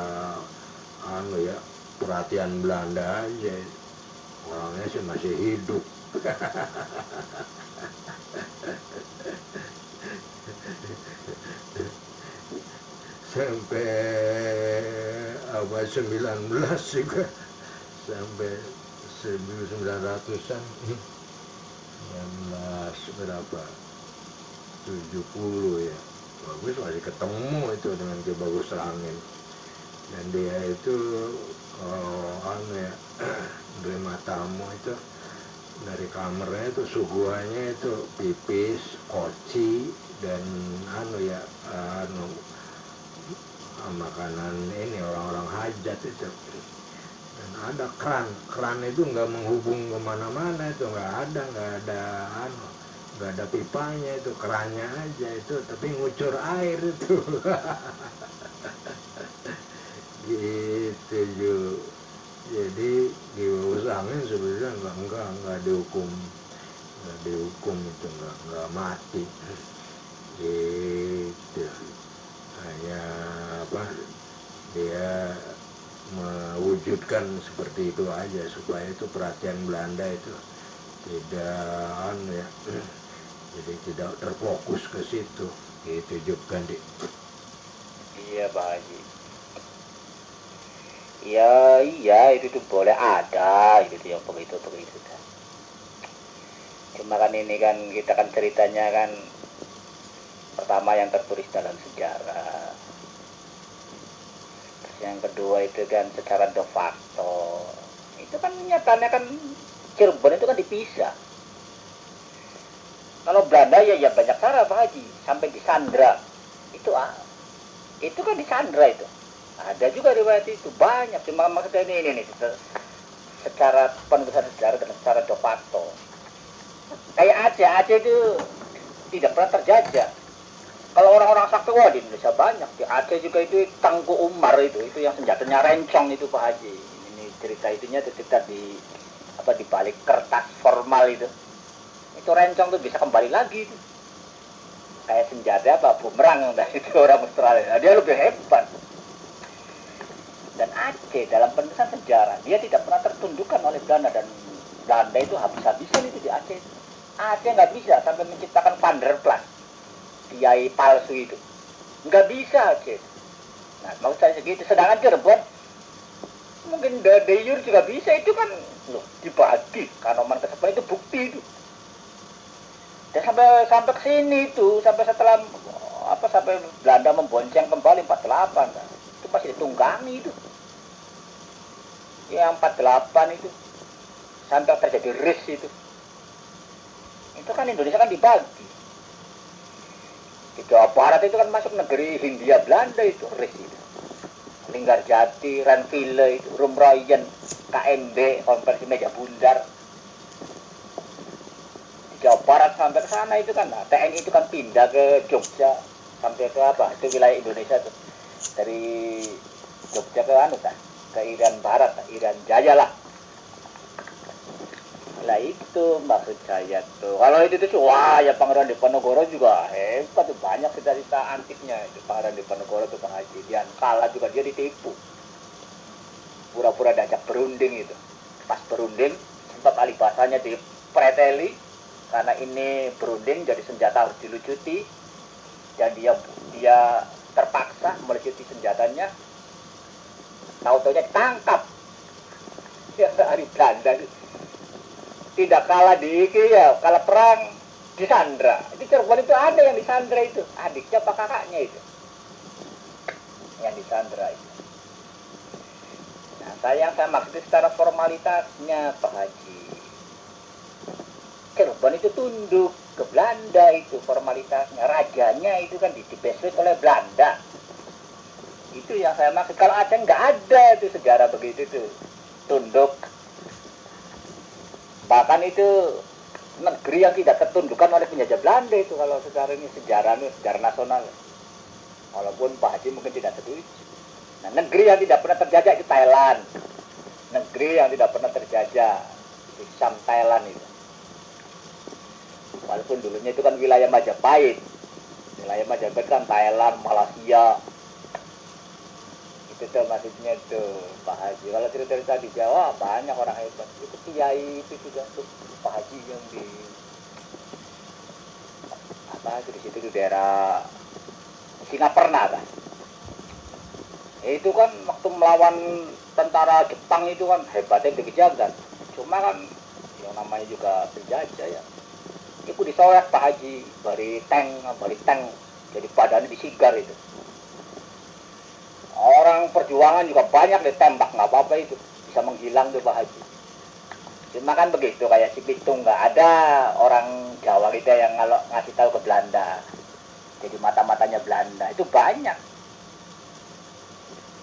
ya perhatian Belanda aja, orangnya sih masih hidup. Sampai abad 19 juga, sampai 1900-an, 19 berapa, 70 ya, bagus masih ketemu itu dengan Ki Bagus Rangin. Dan dia itu ya menerima tamu itu dari kamarnya itu suguhannya itu pipis, koci, dan makanan ini orang-orang hajat itu. Dan ada keran itu nggak menghubung kemana-mana, itu nggak ada pipanya, itu kerannya aja itu, tapi ngucur air itu. Gitu juga. Jadi di Usangin sebenarnya nggak dihukum itu, nggak mati. Gitu. Hanya dia mewujudkan seperti itu aja supaya itu perhatian Belanda itu tidak jadi tidak terfokus ke situ. Gitu juga, Dik. Iya Pak Haji. Iya itu tuh boleh ada gitu yang begitu. Cuma kan ini kan kita kan ceritanya kan pertama yang tertulis dalam sejarah. Terus yang kedua itu kan secara de facto. Itu kan nyatanya kan Cirebon itu kan dipisah. Kalau Belanda ya banyak cara Pak Haji, sampai disandra. Itu kan disandra itu. Ada juga riwayat itu banyak, cuma maksudnya ini secara penulisan sejarah dan secara de facto. Kayak Aceh itu tidak pernah terjajah. Kalau orang-orang sakti, wah di Indonesia banyak. Di Aceh juga itu Tangku Umar itu yang senjatanya rencong itu Pak Haji. Ini cerita itunya cerita di balik kertas formal itu. Itu rencong tuh bisa kembali lagi itu. Kayak senjata bumerang dari itu orang Australia. Dia lebih hebat. Dan Aceh dalam penulisan sejarah dia tidak pernah tertundukkan oleh Belanda, dan Belanda itu habis-habisan itu di Aceh. Aceh nggak bisa sampai menciptakan Van der Plas, kiai palsu itu, nggak bisa Aceh. Nah mau saya segitu, sedangkan Cirebon mungkin de jure juga bisa, itu kan dibagi Kanoman ke-10 itu bukti itu. Dan sampai ke sini itu, sampai setelah sampai Belanda membonceng kembali 48 kan. Itu masih ditunggangi itu. Yang 48 itu sampai terjadi RIS itu. Itu kan Indonesia kan dibagi. Di Jawa Barat itu kan masuk negeri Hindia Belanda itu RIS itu. Linggarjati, Renville itu, Rumroyen, KMB, Konversi Meja Bundar. Di Jawa Barat sampai ke sana itu kan, TNI itu kan pindah ke Jogja sampai ke itu wilayah Indonesia tuh. Dari Jogja ke Irian Barat, Irian Jaya lah. Lah itu maksud saya tuh. Kalau itu tuh wah ya Pangeran Diponegoro juga hebat tuh, banyak cerita antiknya itu Pangeran Diponegoro tuh Pak Haji. Dia kalah juga, dia ditipu. Pura-pura diajak berunding itu. Pas berunding sempat alih bahasanya dipreteli karena ini berunding jadi senjata harus dilucuti, dan dia terpaksa melucuti senjatanya. Tahu-taunya ditangkap. Ya dari Belanda tidak kalah kalah perang disandra. Di Cirebon itu ada yang disandra itu, adiknya apa kakaknya itu yang disandra itu. Nah, saya maksud secara formalitasnya Pak Haji, Cirebon itu tunduk ke Belanda, itu formalitasnya. Rajanya itu kan dibesut oleh Belanda. Itu yang saya maksud. Kalau Aceh nggak ada itu sejarah begitu tuh, tunduk. Bahkan itu negeri yang tidak tertundukkan oleh penjajah Belanda itu, kalau secara ini sejarah nasional. Walaupun Pak Haji mungkin tidak setuju. Nah, negeri yang tidak pernah terjajah itu Thailand. Negeri yang tidak pernah terjajah itu Thailand itu. Walaupun dulunya itu kan wilayah Majapahit. wilayah Majapahit kan Thailand, Malaysia. Itu tuh maksudnya tuh Pak Haji. Kalau cerita-cerita di Jawa banyak orang hebat. Itu kiai itu juga tuh Pak Haji yang di apa di situ di daerah Singaperna kan. Itu kan waktu melawan tentara Jepang itu kan hebatnya dikejagan. Cuma kan yang namanya juga penjajah ya. Itu disoret Pak Haji bari tank jadi badannya disigar itu. Orang perjuangan juga banyak ditembak, nggak apa-apa itu bisa menghilang tuh Pak Haji. Cuma kan begitu kayak si Pitung, nggak ada orang Jawa kita yang kalau ngasih tahu ke Belanda. Jadi mata-matanya Belanda itu banyak.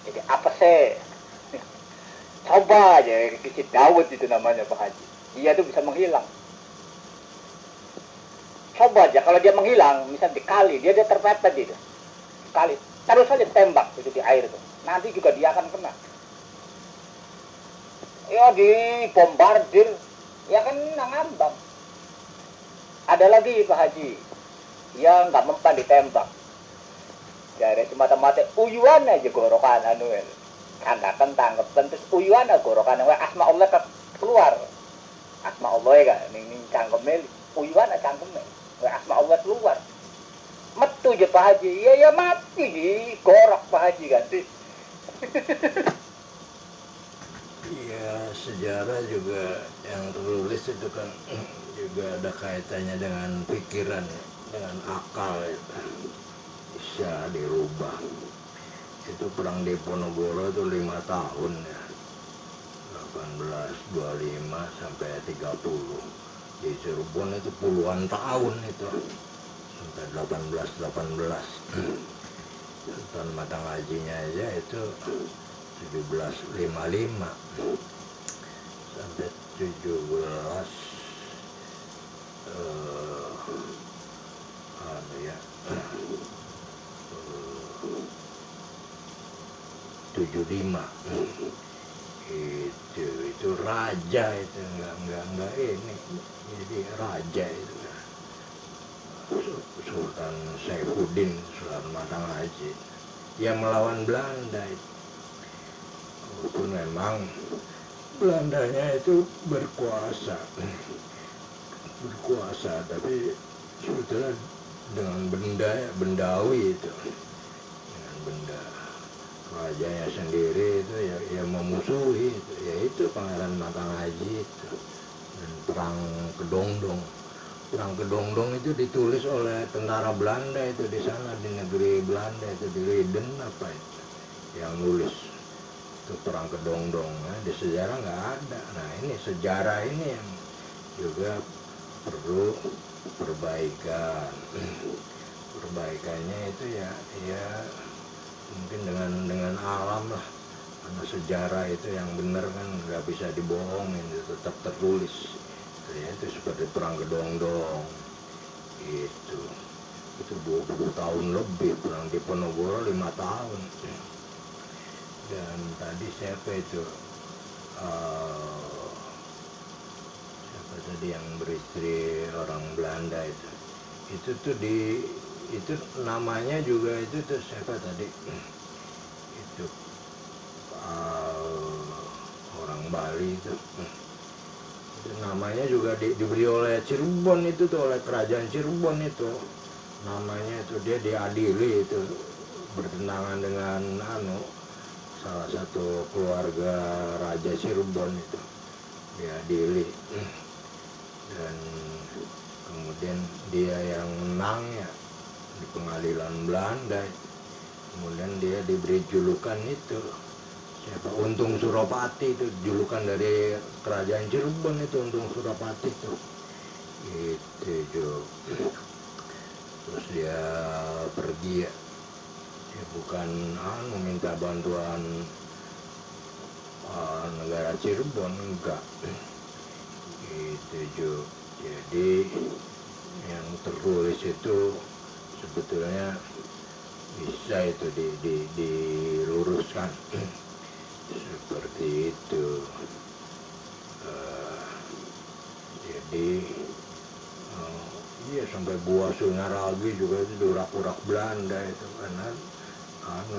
Jadi apa sih? Coba aja si Dawud itu namanya Pak Haji. Dia tuh bisa menghilang. Coba aja kalau dia menghilang, misal di kali dia terpepet gitu. Kali terus saja tembak itu di air tuh. Nanti juga dia akan kena. Ya di bombardir, ya kan ngambang. Ada lagi Pak Haji, dia nggak mempan ditembak. Dari semata-mata uyuan aja gorokan anuel. Kandakan tangkepan terus uyuan aja gorokan asma Allah keluar. Asma Allah ya kan, ning cangkeme uyuan aja cangkeme. Asma Allah keluar. Metu aja Pak Haji, ya mati di gorok Pak Haji kan sih. Iya, sejarah juga yang tertulis itu kan juga ada kaitannya dengan pikiran, dengan akal itu. Bisa dirubah. Itu perang Diponegoro itu 5 tahun ya. 1825 sampai 30. Di Cirebon itu puluhan tahun itu. Sampai 1818. Sultan Matanghajinya aja itu 1755 sampai 17 75 itu raja itu enggak ini jadi raja itu Sultan Saifuddin Sultan Matanghaji yang melawan Belanda itu memang Belandanya itu berkuasa tapi sebetulnya dengan bendawi itu dengan benda rajanya sendiri itu ya memusuhi itu, yaitu Pangeran Matanghaji itu. Dan perang Kedongdong itu ditulis oleh tentara Belanda itu di sana di negeri Belanda itu di Leiden apa itu yang nulis itu perang Kedongdong. Nah, di sejarah nggak ada. Nah ini sejarah ini yang juga perlu perbaikannya itu ya mungkin dengan alam lah, karena sejarah itu yang benar kan nggak bisa dibohongin, itu tetap tertulis ya, itu seperti perang Kedongdong itu 20 tahun lebih, perang Diponegoro 5 tahun. Dan tadi siapa yang beristri orang Belanda itu tuh itu namanya juga itu tuh siapa tadi itu orang Bali itu namanya juga diberi oleh Cirebon itu tuh, oleh kerajaan Cirebon itu namanya itu, dia diadili itu bertentangan dengan salah satu keluarga Raja Cirebon itu diadili dan kemudian dia yang menang ya di pengadilan Belanda. Kemudian dia diberi julukan itu siapa, Untung Suropati, itu julukan dari kerajaan Cirebon itu, Untung Suropati itu terus dia pergi ya, dia bukan minta bantuan negara Cirebon, enggak itu. Jadi yang tertulis itu sebetulnya bisa itu diluruskan seperti itu. Jadi iya sampai Gua Sunaragi juga itu urak-urak Belanda itu karena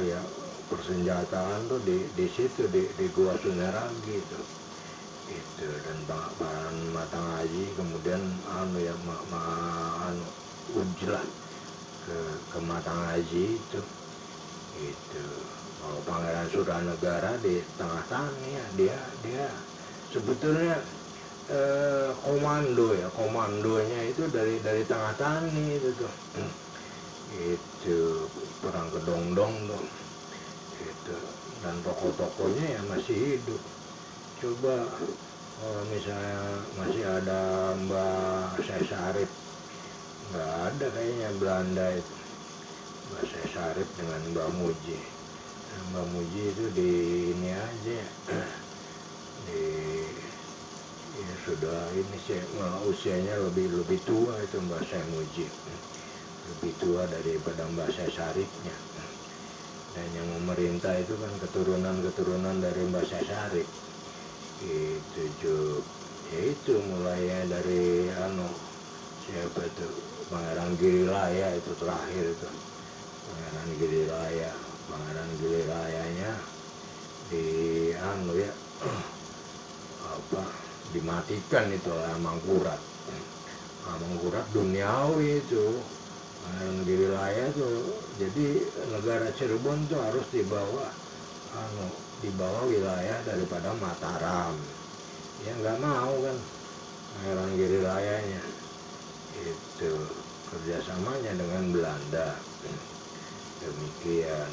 ya persenjataan tuh di situ di Gua Sunaragi itu dan bahan Matang Haji kemudian ya uji lah ke Matang Haji itu kalau Pangeran Suranegara di tengah tangan ya dia sebetulnya komandonya itu dari tengah tani itu tuh itu perang kedongdong tuh itu dan tokoh-tokohnya ya masih hidup. Coba kalau misalnya masih ada Mbak Sesarip, nggak ada kayaknya Belanda itu. Mbak Sesarip dengan Mbak Muji. Mbak Muji itu di ini aja ya sudah ini sih usianya lebih tua itu Mbak Muji, lebih tua daripada Mbak Sesaripnya. Dan yang memerintah itu kan keturunan dari Mbak Sesarip itu ya itu mulai dari siapa itu Pangeran Girilaya itu terakhir itu Pangeran Girirayanya di dimatikan itu Mangkurat duniawi itu Pangeran Girilaya tuh. Jadi negara Cirebon tuh harus dibawa wilayah daripada Mataram. Ya nggak mau kan Pangeran Girirayanya itu kerjasamanya dengan Belanda. Demikian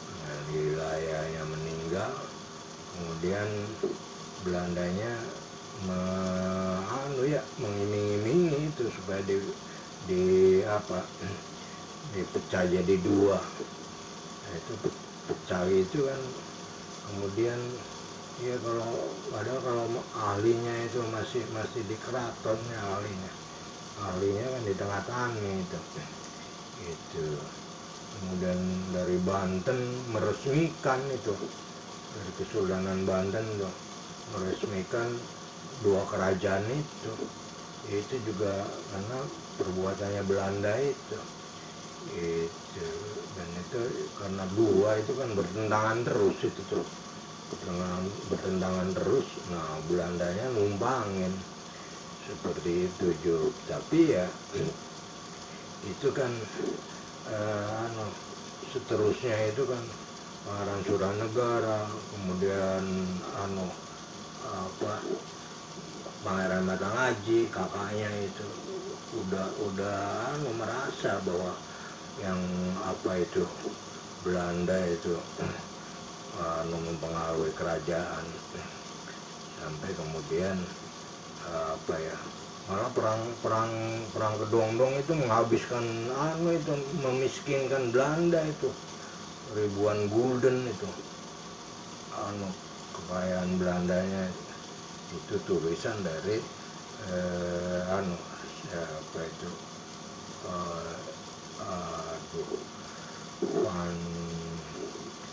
Pangeran Girirayanya meninggal, kemudian Belandanya mengiming-imingi itu supaya dipecah jadi dua. Nah, itu pecah itu kan kemudian ya kalau ahlinya itu masih di keratonnya ahlinya kan di tengah tani itu kemudian dari Banten meresmikan itu dari Kesultanan Banten tuh meresmikan dua kerajaan itu juga karena perbuatannya Belanda itu dan itu karena dua itu kan bertentangan terus nah Belandanya numpangin seperti itu tapi ya itu kan seterusnya itu kan Pangeran Suranegara kemudian Pangeran Matang Haji kakaknya itu udah merasa bahwa yang itu Belanda itu mempengaruhi kerajaan sampai kemudian malah perang kedongdong itu menghabiskan itu memiskinkan Belanda itu ribuan gulden itu kekayaan Belandanya itu tulisan dari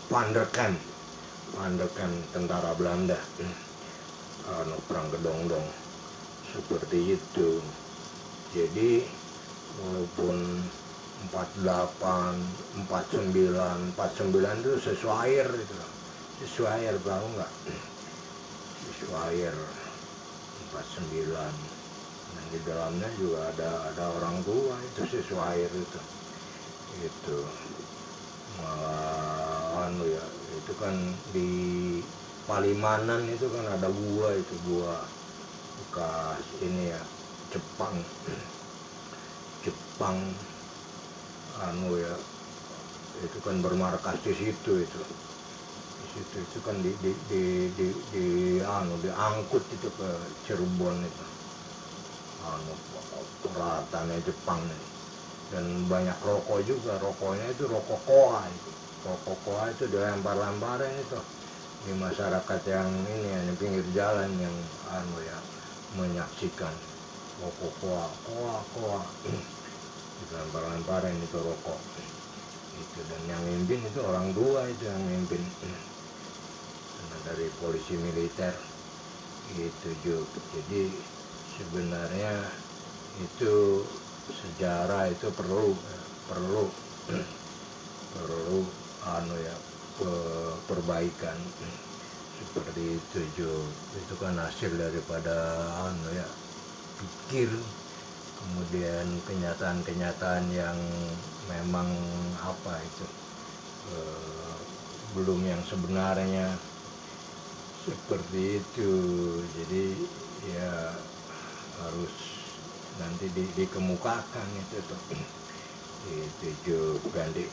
Van der Kamp tentara Belanda perang kedongdong seperti itu. Jadi walaupun 48, 49 itu sesuai tahu nggak? Sesuai 49 dan di dalamnya juga ada orang tua itu sesuai itu malah itu kan di Palimanan itu kan ada gua bekas ini ya Jepang itu kan bermarkas di situ itu kan diangkut itu ke Cirebon itu peratannya Jepang dan banyak rokok juga, rokoknya itu rokok koa itu dilempar-lemparin itu di masyarakat yang ini yang pinggir jalan yang menyaksikan rokok koa dilempar-lemparin itu rokok itu dan yang mimpin itu orang tua itu yang mimpin dari polisi militer itu juga. Jadi sebenarnya itu sejarah itu perlu perbaikan seperti itu Jo. Itu kan hasil daripada pikir, kemudian kenyataan-kenyataan yang memang belum yang sebenarnya seperti itu. Jadi ya harus nanti dikemukakan itu tuh. Itu Jo Gandhi.